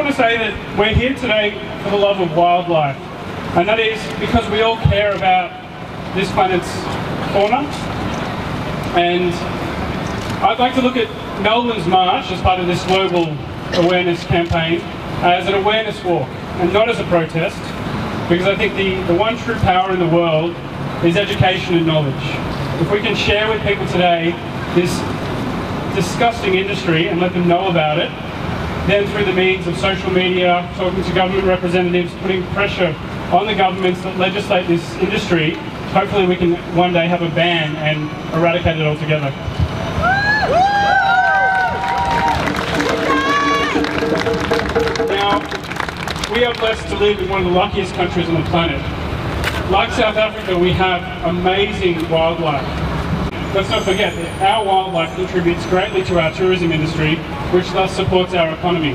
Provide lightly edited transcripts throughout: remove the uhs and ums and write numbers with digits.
want to say that we're here today for the love of wildlife, and that is because we all care about this planet's fauna. And I'd like to look at Melbourne's march as part of this global awareness campaign as an awareness walk and not as a protest, because I think the one true power in the world is education and knowledge. If we can share with people today this disgusting industry and let them know about it, then through the means of social media, talking to government representatives, putting pressure on the governments that legislate this industry, hopefully we can one day have a ban and eradicate it altogether. Now, we are blessed to live in one of the luckiest countries on the planet. Like South Africa, we have amazing wildlife. Let's not forget that our wildlife contributes greatly to our tourism industry, which thus supports our economy.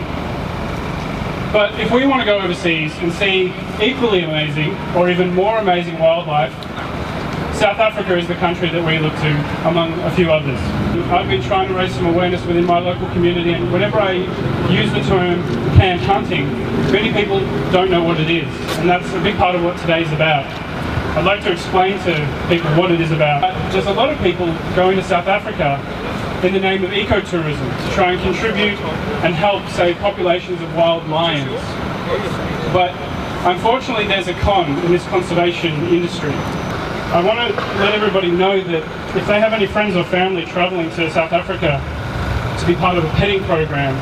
But if we want to go overseas and see equally amazing, or even more amazing wildlife, South Africa is the country that we look to, among a few others. I've been trying to raise some awareness within my local community, and whenever I use the term canned hunting, many people don't know what it is, and that's a big part of what today's about. I'd like to explain to people what it is about. There's a lot of people going to South Africa in the name of ecotourism to try and contribute and help save populations of wild lions. But unfortunately there's a con in this conservation industry. I want to let everybody know that if they have any friends or family travelling to South Africa to be part of a petting program,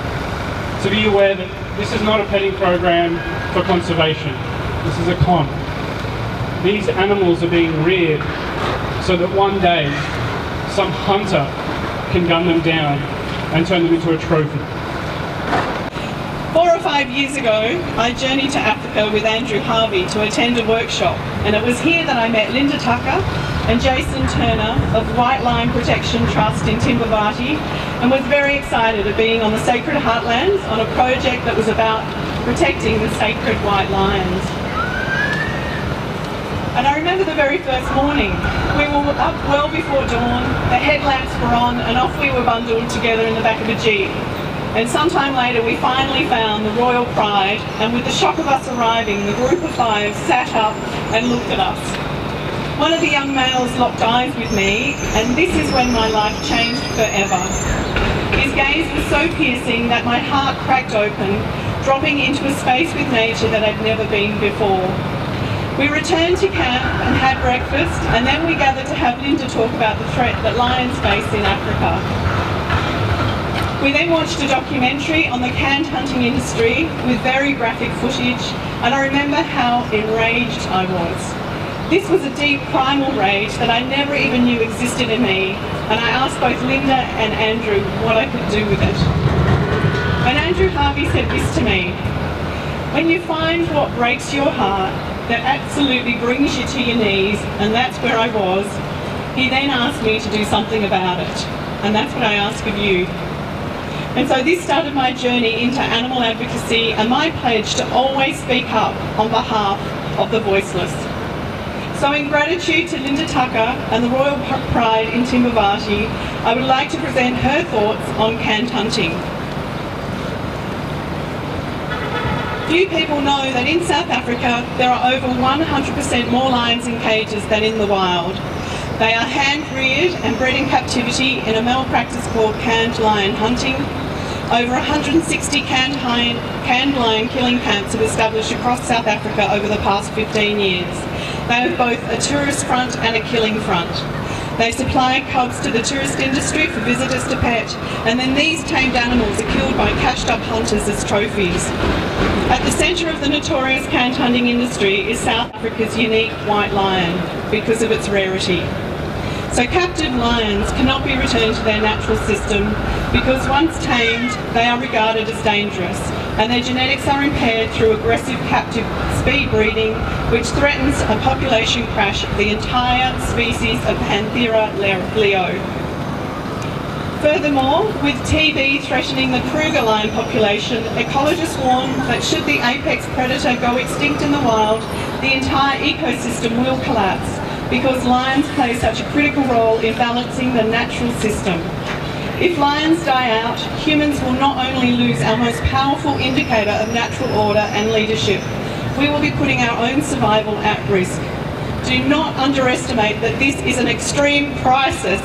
to be aware that this is not a petting program for conservation. This is a con. These animals are being reared so that one day some hunter can gun them down and turn them into a trophy. 4 or 5 years ago, I journeyed to Africa with Andrew Harvey to attend a workshop, and it was here that I met Linda Tucker and Jason Turner of White Lion Protection Trust in Timbavati, and was very excited at being on the sacred heartlands on a project that was about protecting the sacred white lions. And I remember the very first morning. We were up well before dawn, the headlamps were on, and off we were bundled together in the back of a jeep. And sometime later we finally found the Royal Pride, and with the shock of us arriving, the group of 5 sat up and looked at us. One of the young males locked eyes with me, and this is when my life changed forever. His gaze was so piercing that my heart cracked open, dropping into a space with nature that I'd never been before. We returned to camp and had breakfast, and then we gathered to have Linda talk about the threat that lions face in Africa. We then watched a documentary on the canned hunting industry with very graphic footage, and I remember how enraged I was. This was a deep primal rage that I never even knew existed in me, and I asked both Linda and Andrew what I could do with it. And Andrew Harvey said this to me: when you find what breaks your heart, that absolutely brings you to your knees, and that's where I was, he then asked me to do something about it, and that's what I ask of you. And so this started my journey into animal advocacy and my pledge to always speak up on behalf of the voiceless. So in gratitude to Linda Tucker and the Royal Pride in Timbavati, I would like to present her thoughts on canned hunting. Few people know that in South Africa there are over 100% more lions in cages than in the wild. They are hand-reared and bred in captivity in a malpractice called canned lion hunting. Over 160 canned lion killing camps have established across South Africa over the past 15 years. They have both a tourist front and a killing front. They supply cubs to the tourist industry for visitors to pet, and then these tamed animals are killed by cashed-up hunters as trophies. At the centre of the notorious canned hunting industry is South Africa's unique white lion, because of its rarity. So captive lions cannot be returned to their natural system because once tamed, they are regarded as dangerous, and their genetics are impaired through aggressive captive speed breeding, which threatens a population crash of the entire species of Panthera leo. Furthermore, with TB threatening the Kruger lion population, ecologists warn that should the apex predator go extinct in the wild, the entire ecosystem will collapse, because lions play such a critical role in balancing the natural system. If lions die out, humans will not only lose our most powerful indicator of natural order and leadership, we will be putting our own survival at risk. Do not underestimate that this is an extreme crisis.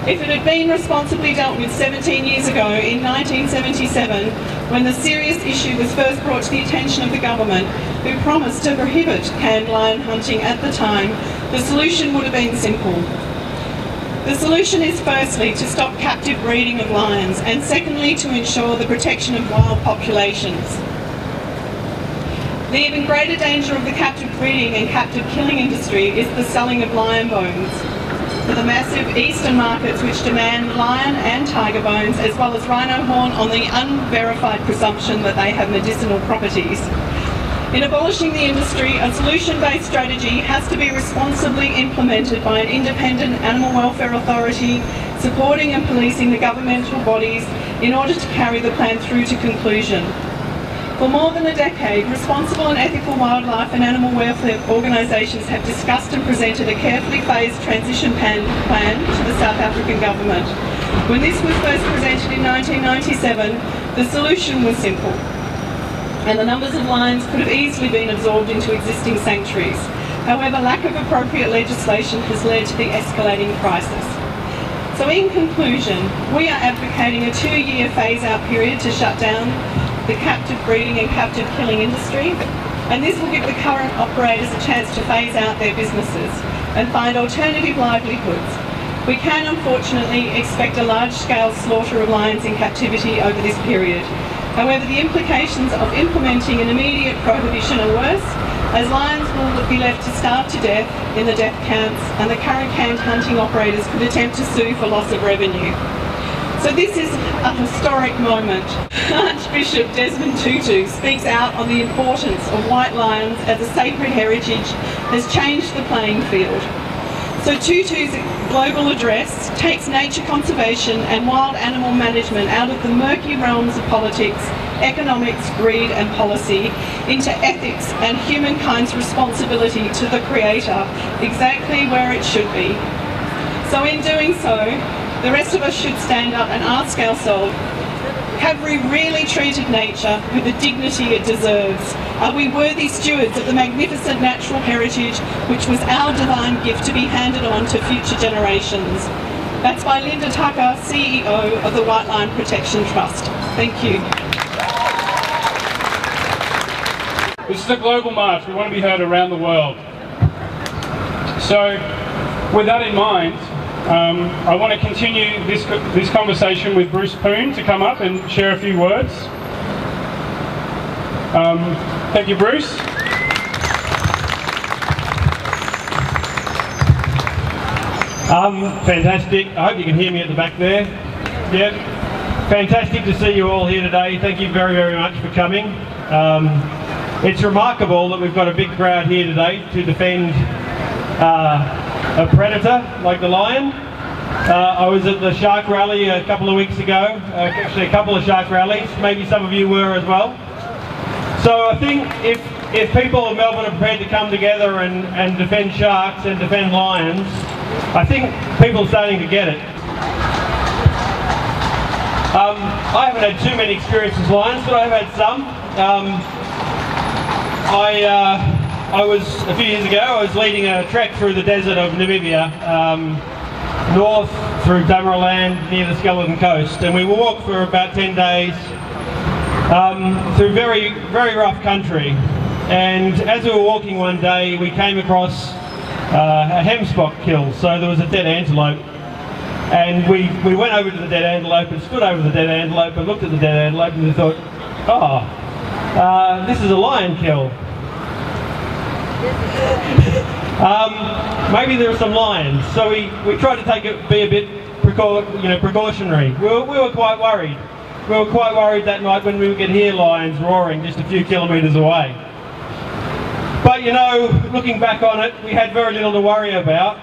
If it had been responsibly dealt with 17 years ago, in 1977, when the serious issue was first brought to the attention of the government, who promised to prohibit canned lion hunting at the time, the solution would have been simple. The solution is firstly to stop captive breeding of lions, and secondly to ensure the protection of wild populations. The even greater danger of the captive breeding and captive killing industry is the selling of lion bones. For the massive eastern markets which demand lion and tiger bones, as well as rhino horn, on the unverified presumption that they have medicinal properties. In abolishing the industry, a solution-based strategy has to be responsibly implemented by an independent animal welfare authority, supporting and policing the governmental bodies in order to carry the plan through to conclusion. For more than a decade, responsible and ethical wildlife and animal welfare organisations have discussed and presented a carefully phased transition plan to the South African government. When this was first presented in 1997, the solution was simple, and the numbers of lions could have easily been absorbed into existing sanctuaries. However, lack of appropriate legislation has led to the escalating crisis. So in conclusion, we are advocating a 2-year phase-out period to shut down the captive breeding and captive killing industry, and this will give the current operators a chance to phase out their businesses and find alternative livelihoods. We can unfortunately expect a large-scale slaughter of lions in captivity over this period. However, the implications of implementing an immediate prohibition are worse, as lions will be left to starve to death in the death camps, and the current canned hunting operators could attempt to sue for loss of revenue. So this is a historic moment. Archbishop Desmond Tutu speaks out on the importance of white lions as a sacred heritage has changed the playing field. So Tutu's global address takes nature conservation and wild animal management out of the murky realms of politics, economics, greed and policy into ethics and humankind's responsibility to the Creator, exactly where it should be. So in doing so, the rest of us should stand up and ask ourselves, have we really treated nature with the dignity it deserves? Are we worthy stewards of the magnificent natural heritage which was our divine gift to be handed on to future generations? That's by Linda Tucker, CEO of the White Lion Protection Trust. Thank you. This is a global march. We want to be heard around the world. So, with that in mind, I want to continue this conversation with Bruce Poon to come up and share a few words. Thank you, Bruce. Fantastic. I hope you can hear me at the back there. Yep. Fantastic to see you all here today. Thank you very, very much for coming. It's remarkable that we've got a big crowd here today to defend a predator like the lion. I was at the shark rally a couple of weeks ago, actually a couple of shark rallies, maybe some of you were as well. So I think if people of Melbourne are prepared to come together and defend sharks and defend lions, I think people are starting to get it. I haven't had too many experiences with lions, but I've had some. I was, a few years ago, I was leading a trek through the desert of Namibia, north through Damaraland near the Skeleton Coast, and we walked for about 10 days through very, very rough country. And as we were walking one day, we came across a hemspock kill, so there was a dead antelope. And we went over to the dead antelope and stood over the dead antelope and looked at the dead antelope and we thought, oh, this is a lion kill. Maybe there are some lions, so we tried to be a bit precautionary. We were quite worried. We were quite worried that night when we could hear lions roaring just a few kilometres away. But you know, looking back on it, we had very little to worry about.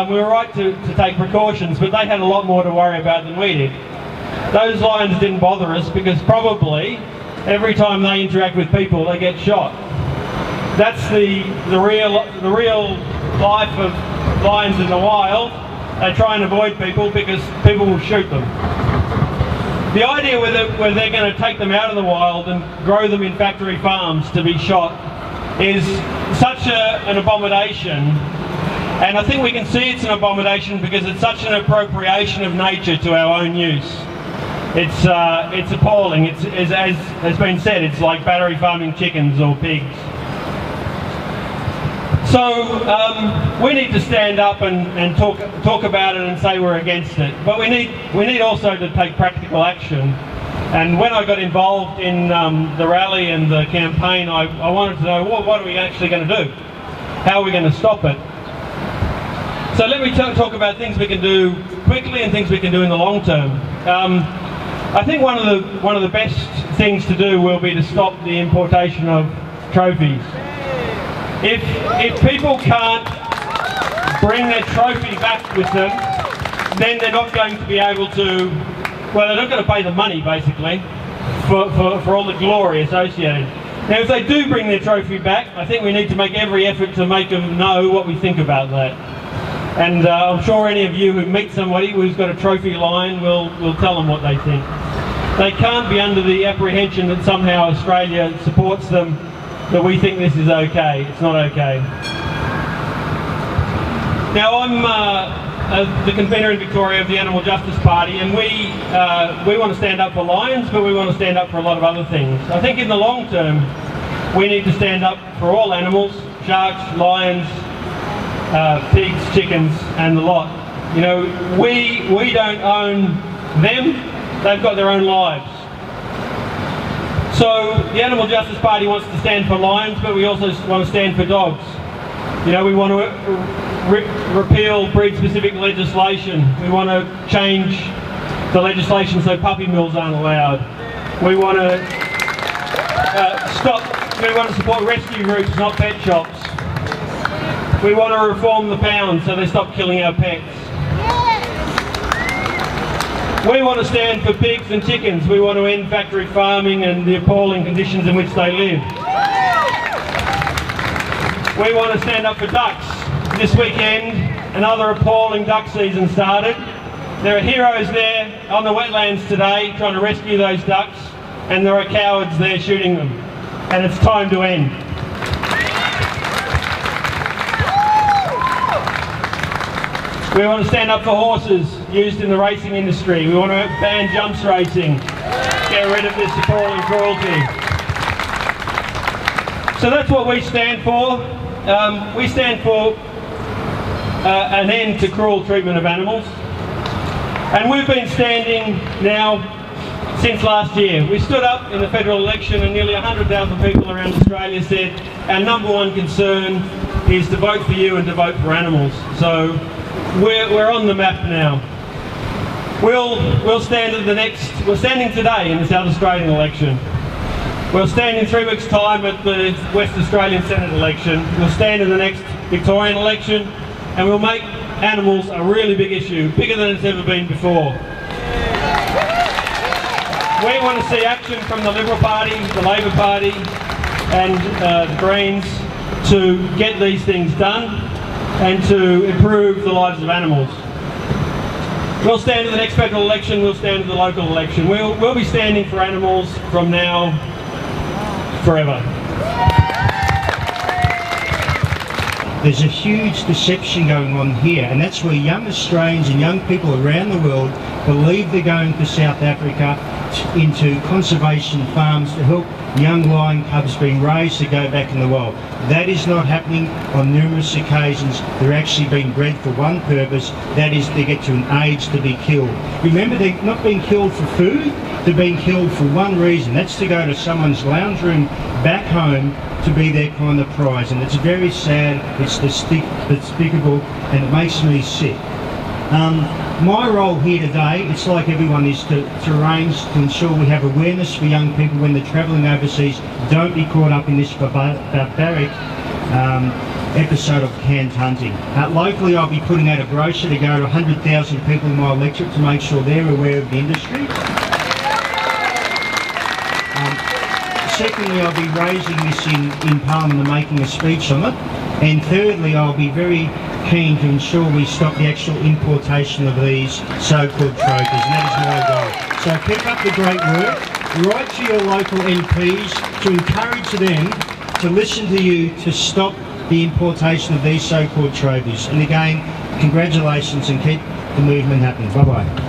We were right to take precautions, but they had a lot more to worry about than we did. Those lions didn't bother us because probably every time they interact with people, they get shot. That's the real life of lions in the wild. they try and avoid people because people will shoot them. The idea where they're going to take them out of the wild and grow them in factory farms to be shot is such an abomination, and I think we can see it's an abomination because it's such an appropriation of nature to our own use. It's appalling. It's, as has been said, it's like battery farming chickens or pigs. So we need to stand up and talk about it and say we're against it. But we need also to take practical action. And when I got involved in the rally and the campaign, I wanted to know, well, what are we actually going to do? How are we going to stop it? So let me talk about things we can do quickly and things we can do in the long term. I think one of the best things to do will be to stop the importation of trophies. If people can't bring their trophy back with them, then they're not going to be able to, well, they're not going to pay the money, basically, for all the glory associated. Now, if they do bring their trophy back, I think we need to make every effort to make them know what we think about that. And I'm sure any of you who meet somebody who's got a trophy lion will tell them what they think. They can't be under the apprehension that somehow Australia supports them, that we think this is okay. It's not okay. Now, I'm the convener in Victoria of the Animal Justice Party, and we want to stand up for lions, but we want to stand up for a lot of other things. I think in the long term, we need to stand up for all animals: sharks, lions, pigs, chickens, and the lot. You know, we don't own them; they've got their own lives. So the Animal Justice Party wants to stand for lions, but we also want to stand for dogs. You know, we want to repeal breed-specific legislation. We want to change the legislation so puppy mills aren't allowed. We want to we want to support rescue groups, not pet shops. We want to reform the pound so they stop killing our pets. We want to stand for pigs and chickens. We want to end factory farming and the appalling conditions in which they live. We want to stand up for ducks. This weekend, another appalling duck season started. There are heroes there on the wetlands today trying to rescue those ducks, and there are cowards there shooting them. And it's time to end. We want to stand up for horses used in the racing industry. We want to ban jumps racing, get rid of this appalling cruelty. So that's what we stand for. We stand for an end to cruel treatment of animals. And we've been standing now since last year. We stood up in the federal election and nearly 100,000 people around Australia said our number one concern is to vote for you and to vote for animals. So we're on the map now. We'll stand at the next, we're standing today in the South Australian election. We'll stand in 3 weeks' time at the West Australian Senate election. We'll stand in the next Victorian election, and we'll make animals a really big issue, bigger than it's ever been before. We want to see action from the Liberal Party, the Labor Party, and the Greens to get these things done and to improve the lives of animals. We'll stand at the next federal election, we'll stand at the local election. We'll be standing for animals from now forever. There's a huge deception going on here, and that's where young Australians and young people around the world believe they're going to South Africa into conservation farms to help young lion cubs being raised to go back in the wild. That is not happening. On numerous occasions they're actually being bred for one purpose, that is to get to an age to be killed. Remember, they're not being killed for food, they're being killed for one reason, that's to go to someone's lounge room back home to be their kind of prize. And it's very sad, it's despicable, and it makes me sick. My role here today, it's like everyone, is to arrange to ensure we have awareness for young people when they're travelling overseas. Don't be caught up in this barbaric episode of canned hunting. Locally, I'll be putting out a brochure to go to 100,000 people in my electorate to make sure they're aware of the industry. Secondly, I'll be raising this in Parliament and making a speech on it. And thirdly, I'll be very keen to ensure we stop the actual importation of these so-called trophies, and that is my goal. So keep up the great work. Write to your local MPs to encourage them to listen to you to stop the importation of these so-called trophies. And again, congratulations and keep the movement happening. Bye-bye.